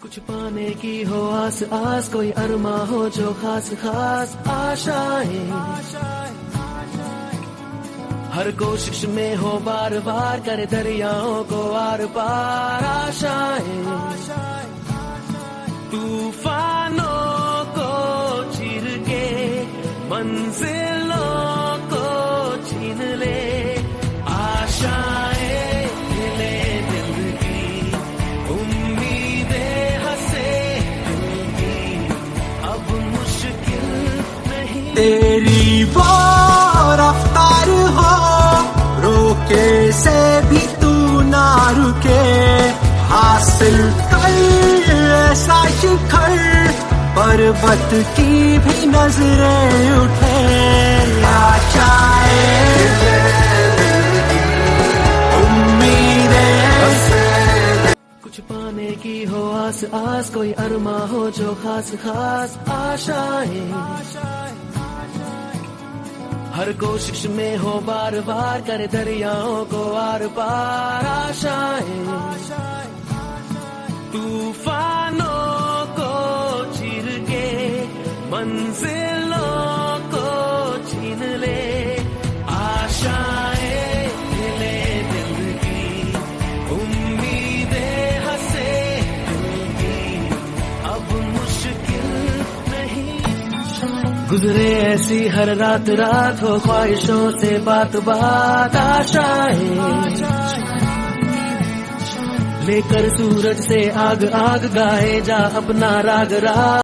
कुछ पाने की हो आस आस, कोई अरमा हो जो खास खास आशाएं, हर कोशिश में हो बार बार, करे दरियाओं को आर पार आशाएं, तूफानों को चीर के मंजिलों को छीन ले, आशाएं हिले दिल की, उम्मीदें हंसे दिल की, अब मुश्किल नहीं। तेरी वो रफ्तार हो, रोके से भी तू ना रुके, हासिल कर ऐसा शिखर, पर्वत की भी नजरें उठे, आशाएं उम्मीदें। कुछ पाने की हो आस आस, कोई अरमा हो जो खास खास आशाएं, हर कोशिश में हो बार बार, करे दरियाओं को आर पार आशाएं, तूफानों को चीर के मंजिलों को छीन ले, आशाएं हिले दिल की, उम्मीदें हंसे दिल की, अब मुश्किल नहीं। गुजरे ऐसी हर रात रात, हो ख्वाहिशों से बात बात आशाएं, लेकर सूरज से आग आग, गाए जा अपना राग राग।